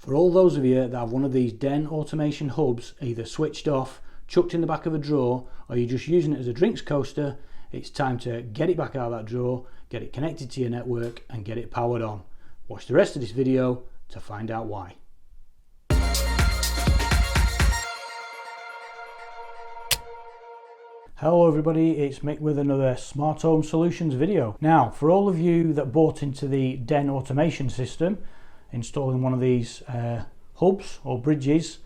For all those of you that have one of these Den automation hubs either switched off, chucked in the back of a drawer, or you're just using it as a drinks coaster, it's time to get it back out of that drawer, get it connected to your network and get it powered on. Watch the rest of this video to find out why. Hello everybody, it's Mick with another Smart Home Solutions video. Now, for all of you that bought into the Den automation system, installing one of these hubs or bridges,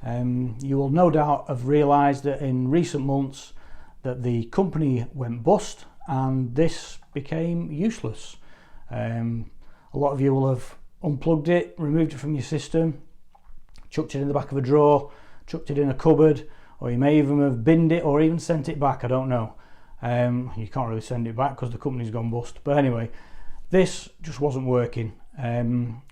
you will no doubt have realised that in recent months that the company went bust and this became useless. A lot of you will have unplugged it, removed it from your system, chucked it in the back of a drawer, chucked it in a cupboard, or you may even have binned it or even sent it back, I don't know. You can't really send it back because the company's gone bust. But anyway, this just wasn't working.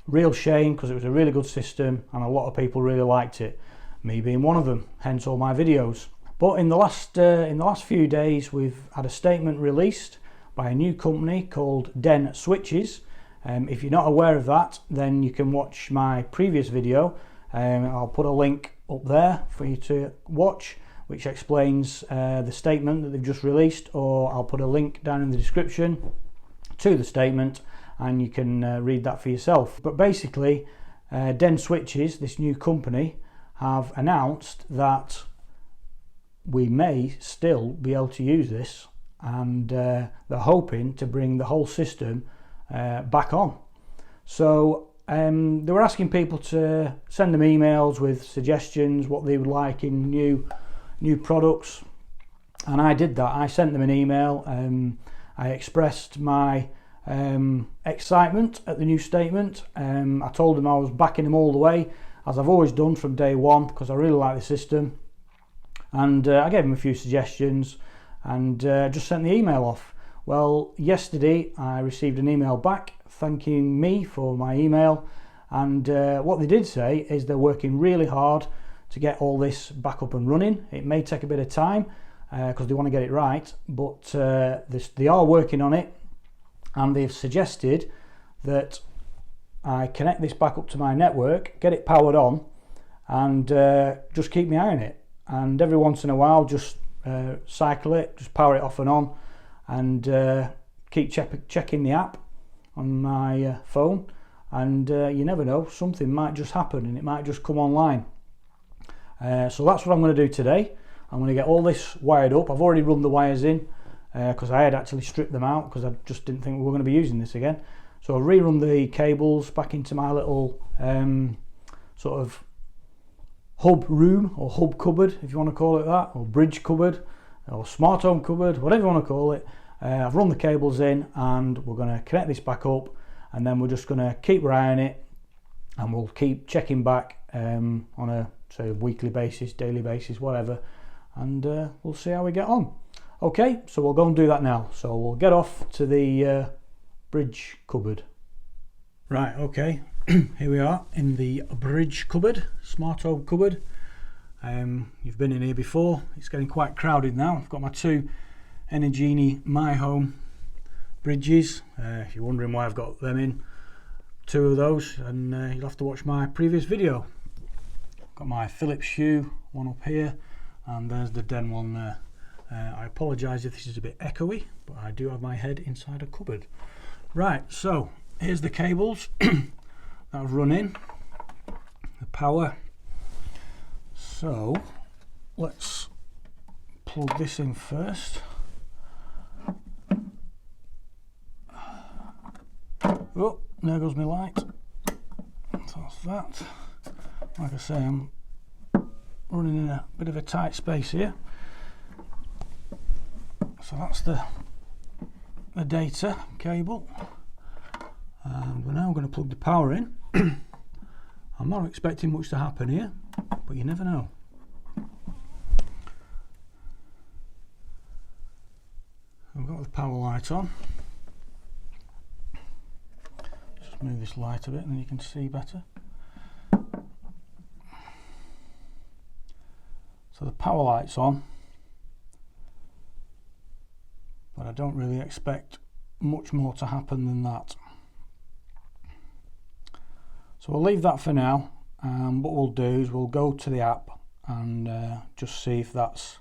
Real shame, because it was a really good system and a lot of people really liked it, me being one of them, hence all my videos. But in the last few days we've had a statement released by a new company called DenSwitches. If you're not aware of that, then you can watch my previous video. I'll put a link up there for you to watch, which explains the statement that they've just released, or I'll put a link down in the description to the statement and you can read that for yourself. But basically, DenSwitches, this new company, have announced that we may still be able to use this, and they're hoping to bring the whole system back on. So they were asking people to send them emails with suggestions, what they would like in new products, and I did that. I sent them an email. I expressed my excitement at the new statement. I told them I was backing them all the way, as I've always done from day one, because I really like the system, and I gave them a few suggestions and just sent the email off. Well, yesterday I received an email back thanking me for my email, and what they did say is they're working really hard to get all this back up and running. It may take a bit of time because they want to get it right, but they are working on it, and they've suggested that I connect this back up to my network, get it powered on, and just keep my eye on it, and every once in a while just cycle it, just power it off and on, and keep checking the app on my phone, and you never know, something might just happen and it might just come online. So that's what I'm going to do today. I'm going to get all this wired up. I've already run the wires in because I had actually stripped them out because I just didn't think we were going to be using this again. So I've rerun the cables back into my little sort of hub room, or hub cupboard if you want to call it that, or bridge cupboard, or smart home cupboard, whatever you want to call it. I've run the cables in and we're going to connect this back up, and then we're just going to keep our eye on it, and we'll keep checking back on a say weekly basis, daily basis, whatever, and we'll see how we get on. Okay, so we'll go and do that now. So we'll get off to the bridge cupboard. Right, okay, here we are in the bridge cupboard, smart home cupboard. You've been in here before. It's getting quite crowded now. I've got my two Energini My Home bridges. If you're wondering why I've got them in, two of those, and you'll have to watch my previous video. Got my Philips Hue one up here, and there's the Den one there. I apologise if this is a bit echoey, but I do have my head inside a cupboard. Right, so here's the cables that I've run in, the power. So let's plug this in first. Oh, there goes my light. So that's that. Like I say, I'm running in a bit of a tight space here. So that's the data cable, and we're now going to plug the power in. I'm not expecting much to happen here, but you never know. We've got the power light on. Just move this light a bit and then you can see better. So the power light's on, but I don't really expect much more to happen than that. So we'll leave that for now, and what we'll do is we'll go to the app and just see if that's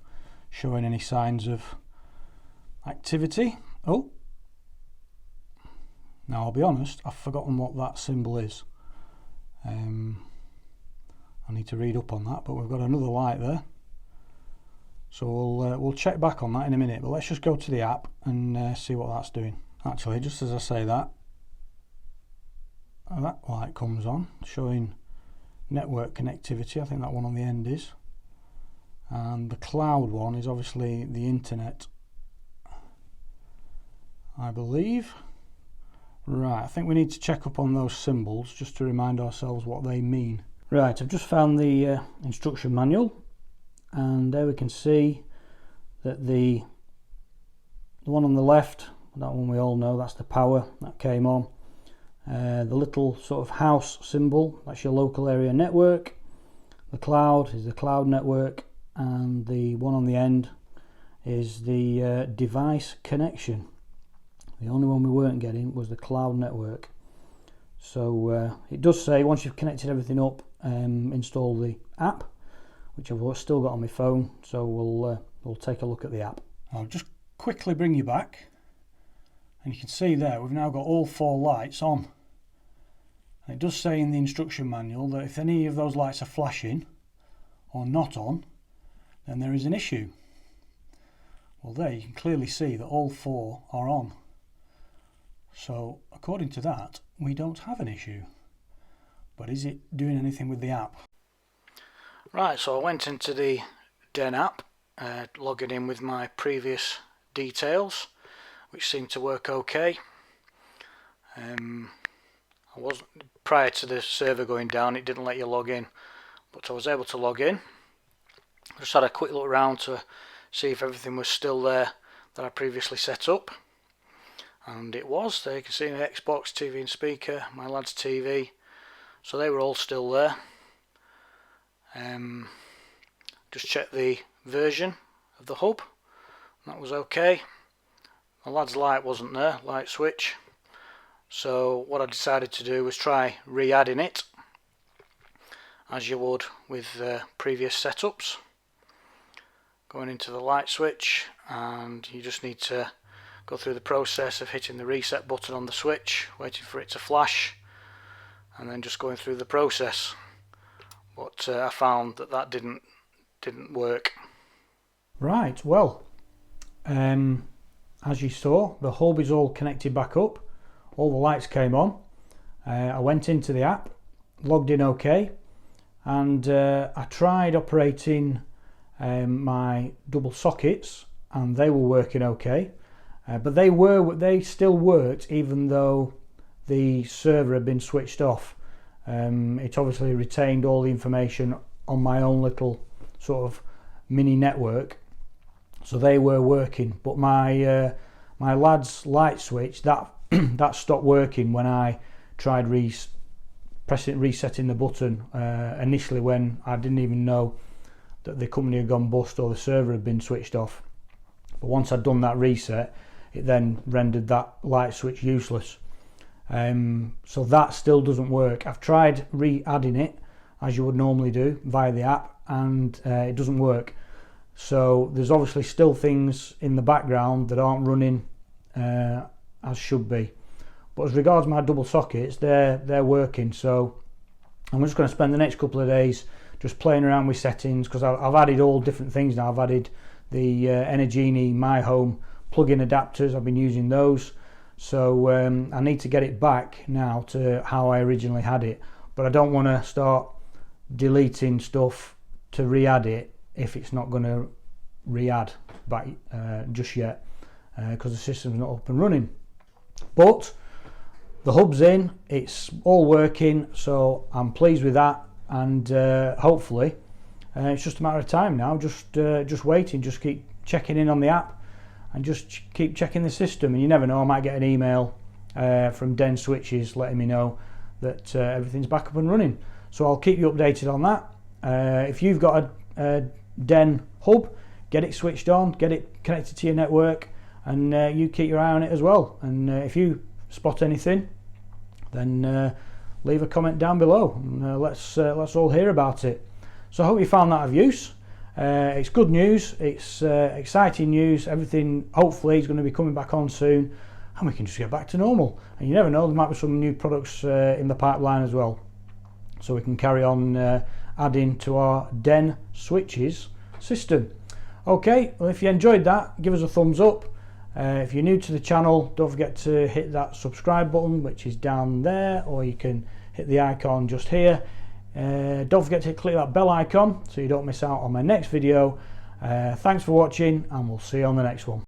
showing any signs of activity. Oh, now I'll be honest, I've forgotten what that symbol is. I need to read up on that, but we've got another light there, so we'll check back on that in a minute. But let's just go to the app and see what that's doing. Actually, just as I say that, that light comes on showing network connectivity. I think that one on the end is, and the cloud one is obviously the internet, I believe. Right, I think we need to check up on those symbols just to remind ourselves what they mean. Right, I've just found the instruction manual, and there we can see that the one on the left, that one we all know, that's the power that came on. The little sort of house symbol, that's your local area network. The cloud is the cloud network, and the one on the end is the device connection. The only one we weren't getting was the cloud network. So it does say once you've connected everything up, install the app, which I've still got on my phone. So we'll take a look at the app. I'll just quickly bring you back, and you can see there we've now got all 4 lights on. And it does say in the instruction manual that if any of those lights are flashing or not on, then there is an issue. Well, there you can clearly see that all 4 are on. So according to that, we don't have an issue. But is it doing anything with the app? Right, so I went into the Den app, logging in with my previous details, which seemed to work okay. I wasn't, prior to the server going down, it didn't let you log in, but I was able to log in. Just had a quick look around to see if everything was still there that I previously set up. And it was. There you can see my Xbox, TV and speaker, my lad's TV, so they were all still there. Just checked the version of the hub, that was okay. My lad's light wasn't there, light switch, so what I decided to do was try re-adding it, as you would with previous setups. Going into the light switch, and you just need to go through the process of hitting the reset button on the switch, waiting for it to flash, and then just going through the process. But I found that didn't work. Right, well, as you saw, the hub is all connected back up, all the lights came on. I went into the app, logged in okay, and I tried operating my double sockets, and they were working okay. But they still worked even though the server had been switched off. It obviously retained all the information on my own little sort of mini network, so they were working. But my lad's light switch, that that stopped working when I tried resetting the button initially, when I didn't even know that the company had gone bust or the server had been switched off. But once I'd done that reset, it then rendered that light switch useless. So that still doesn't work. I've tried re-adding it as you would normally do via the app, and it doesn't work. So there's obviously still things in the background that aren't running as should be. But as regards my double sockets, they're working. So I'm just going to spend the next couple of days just playing around with settings, because I've added all different things now. I've added the Energini My Home plug-in adapters. I've been using those, so I need to get it back now to how I originally had it. But I don't want to start deleting stuff to re-add it if it's not going to re-add back just yet, because the system's not up and running. But the hub's in, it's all working, so I'm pleased with that, and hopefully it's just a matter of time now. Just waiting, just keep checking in on the app and just keep checking the system, and you never know, I might get an email from DenSwitches letting me know that everything's back up and running. So I'll keep you updated on that. If you've got a Den hub, get it switched on, get it connected to your network, and you keep your eye on it as well. And if you spot anything, then leave a comment down below, and let's all hear about it. So I hope you found that of use. It's good news, it's exciting news. Everything hopefully is going to be coming back on soon, and we can just get back to normal. And you never know, there might be some new products in the pipeline as well, so we can carry on adding to our DenSwitches system. Okay, well, if you enjoyed that, give us a thumbs up. If you're new to the channel, don't forget to hit that subscribe button, which is down there, or you can hit the icon just here. Don't forget to click that bell icon so you don't miss out on my next video. Thanks for watching, and we'll see you on the next one.